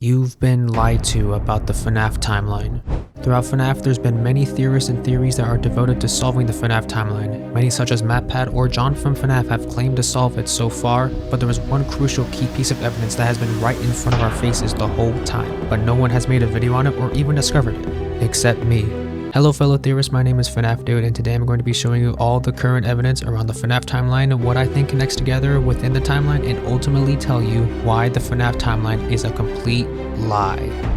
You've been lied to about the FNAF timeline. Throughout FNAF, there's been many theorists and theories that are devoted to solving the FNAF timeline. Many such as MatPat or John from FNAF have claimed to solve it so far, but there is one crucial key piece of evidence that has been right in front of our faces the whole time, but no one has made a video on it or even discovered it, except me. Hello fellow theorists, my name is FNAF Dude, and today I'm going to be showing you all the current evidence around the FNAF timeline, what I think connects together within the timeline, and ultimately tell you why the FNAF timeline is a complete lie.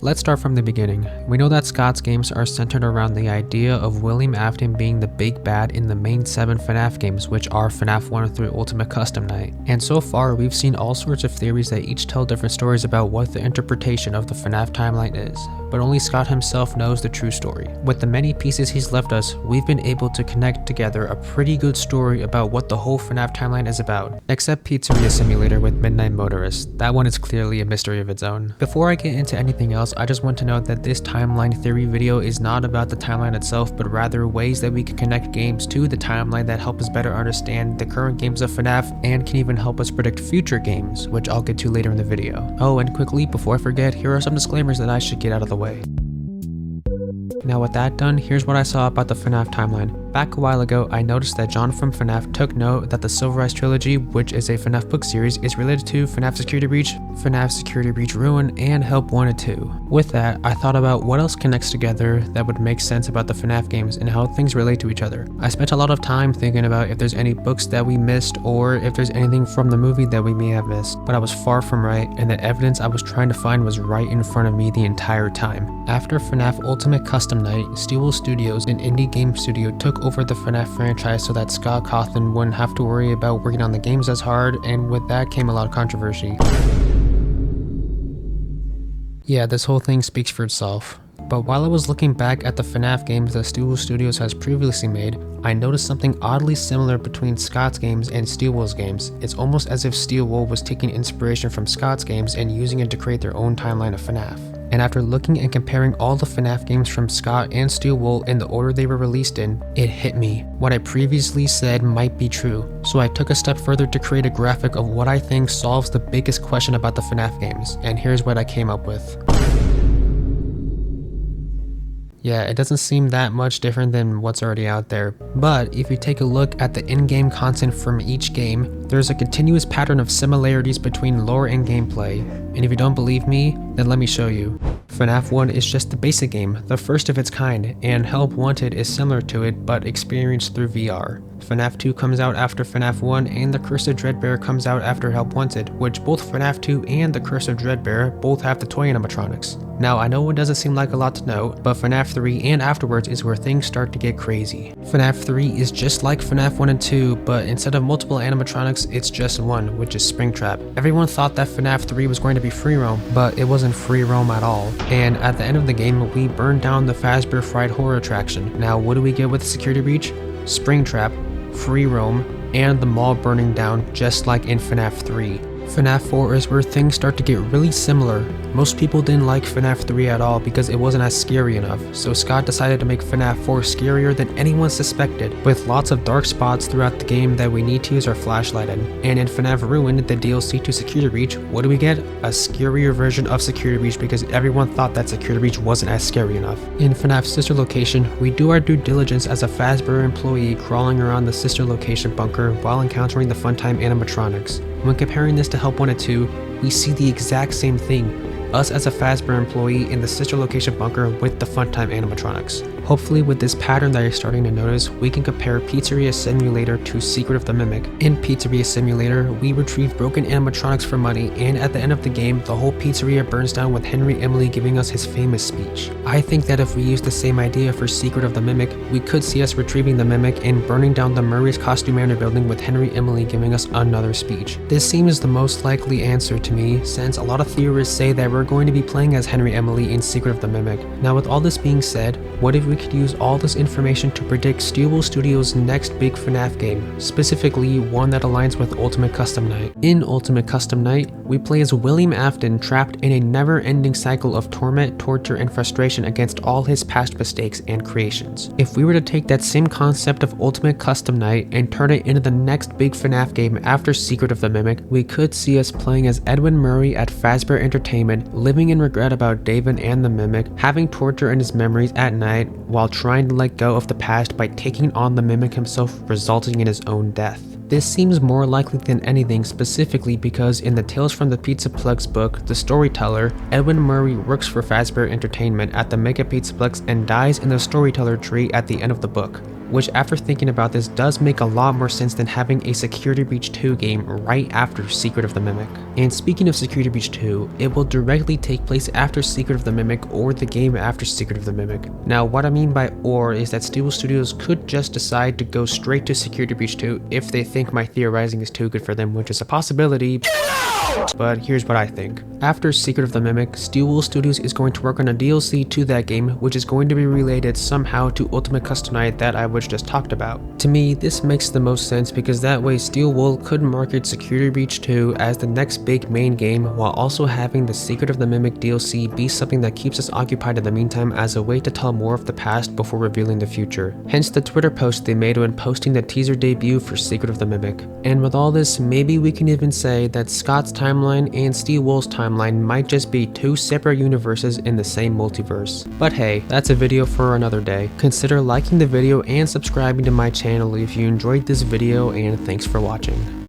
Let's start from the beginning. We know that Scott's games are centered around the idea of William Afton being the big bad in the main 7 FNAF games, which are FNAF 1 through Ultimate Custom Night. And so far, we've seen all sorts of theories that each tell different stories about what the interpretation of the FNAF timeline is, but only Scott himself knows the true story. With the many pieces he's left us, we've been able to connect together a pretty good story about what the whole FNAF timeline is about, except Pizzeria Simulator with Midnight Motorist. That one is clearly a mystery of its own. Before I get into anything else, I just want to note that this timeline theory video is not about the timeline itself, but rather ways that we can connect games to the timeline that help us better understand the current games of FNAF and can even help us predict future games, which I'll get to later in the video. Oh, and quickly, before I forget, here are some disclaimers that I should get out of the way. Now with that done, here's what I saw about the FNAF timeline. Back a while ago, I noticed that John from FNAF took note that the Silver Eyes trilogy, which is a FNAF book series, is related to FNAF Security Breach, FNAF Security Breach Ruin, and Help Wanted 2. With that, I thought about what else connects together that would make sense about the FNAF games and how things relate to each other. I spent a lot of time thinking about if there's any books that we missed or if there's anything from the movie that we may have missed, but I was far from right, and the evidence I was trying to find was right in front of me the entire time. After FNAF Ultimate Custom Night, Steel Studios, an indie game studio, took over the FNAF franchise so that Scott Cawthon wouldn't have to worry about working on the games as hard, and with that came a lot of controversy. Yeah, this whole thing speaks for itself. But while I was looking back at the FNAF games that Steel Studios has previously made, I noticed something oddly similar between Scott's games and Steelwool's games. It's almost as if Steelwool was taking inspiration from Scott's games and using it to create their own timeline of FNAF. And after looking and comparing all the FNAF games from Scott and Steelwool in the order they were released in, it hit me. What I previously said might be true. So I took a step further to create a graphic of what I think solves the biggest question about the FNAF games, and here's what I came up with. Yeah, it doesn't seem that much different than what's already out there, but if you take a look at the in-game content from each game, there's a continuous pattern of similarities between lore and gameplay, and if you don't believe me, then let me show you. FNAF 1 is just the basic game, the first of its kind, and Help Wanted is similar to it but experienced through VR. FNAF 2 comes out after FNAF 1, and The Curse of Dreadbear comes out after Help Wanted, which both FNAF 2 and The Curse of Dreadbear both have the toy animatronics. Now, I know it doesn't seem like a lot to note, but FNAF 3 and afterwards is where things start to get crazy. FNAF 3 is just like FNAF 1 and 2, but instead of multiple animatronics, it's just one, which is Springtrap. Everyone thought that FNAF 3 was going to be free roam, but it wasn't free roam at all. And at the end of the game, we burned down the Fazbear Fried Horror attraction. Now, what do we get with Security Breach? Springtrap, free roam, and the mall burning down just like in FNAF 3. FNAF 4 is where things start to get really similar. Most people didn't like FNAF 3 at all because it wasn't as scary enough, so Scott decided to make FNAF 4 scarier than anyone suspected, with lots of dark spots throughout the game that we need to use our flashlight in. And in FNAF Ruin, the DLC to Security Breach, what do we get? A scarier version of Security Breach because everyone thought that Security Breach wasn't as scary enough. In FNAF's sister location, we do our due diligence as a Fazbear employee crawling around the sister location bunker while encountering the Funtime animatronics. When comparing this to Help Wanted 2, we see the exact same thing, us as a Fazbear employee in the sister location bunker with the Funtime animatronics. Hopefully with this pattern that you're starting to notice, we can compare Pizzeria Simulator to Secret of the Mimic. In Pizzeria Simulator, we retrieve broken animatronics for money, and at the end of the game, the whole pizzeria burns down with Henry Emily giving us his famous speech. I think that if we use the same idea for Secret of the Mimic, we could see us retrieving the Mimic and burning down the Murray's Costume Manor building with Henry Emily giving us another speech. This seems the most likely answer to me, since a lot of theorists say that we're going to be playing as Henry Emily in Secret of the Mimic. Now with all this being said, what if we we could use all this information to predict Steelwool Studios' next big FNAF game, specifically one that aligns with Ultimate Custom Night. In Ultimate Custom Night, we play as William Afton trapped in a never-ending cycle of torment, torture, and frustration against all his past mistakes and creations. If we were to take that same concept of Ultimate Custom Night and turn it into the next big FNAF game after Secret of the Mimic, we could see us playing as Edwin Murray at Fazbear Entertainment, living in regret about David and the Mimic, having torture in his memories at night while trying to let go of the past by taking on the Mimic himself, resulting in his own death. This seems more likely than anything, specifically because in the Tales from the Pizzaplex book, the storyteller, Edwin Murray, works for Fazbear Entertainment at the Mega Pizzaplex and dies in the storyteller tree at the end of the book, which after thinking about this does make a lot more sense than having a Security Breach 2 game right after Secret of the Mimic. And speaking of Security Breach 2, it will directly take place after Secret of the Mimic or the game after Secret of the Mimic. Now what I mean by "or" is that Steelwool Studios could just decide to go straight to Security Breach 2 if they think my theorizing is too good for them, which is a possibility. But here's what I think. After Secret of the Mimic, Steelwool Studios is going to work on a DLC to that game, which is going to be related somehow to Ultimate Custom Night that I just talked about. To me, this makes the most sense because that way Steelwool could market Security Breach 2 as the next big main game while also having the Secret of the Mimic DLC be something that keeps us occupied in the meantime as a way to tell more of the past before revealing the future. Hence the Twitter post they made when posting the teaser debut for Secret of the Mimic. And with all this, maybe we can even say that Scott's timeline and Steelwool's timeline might just be two separate universes in the same multiverse. But hey, that's a video for another day. Consider liking the video and subscribing to my channel if you enjoyed this video, and thanks for watching.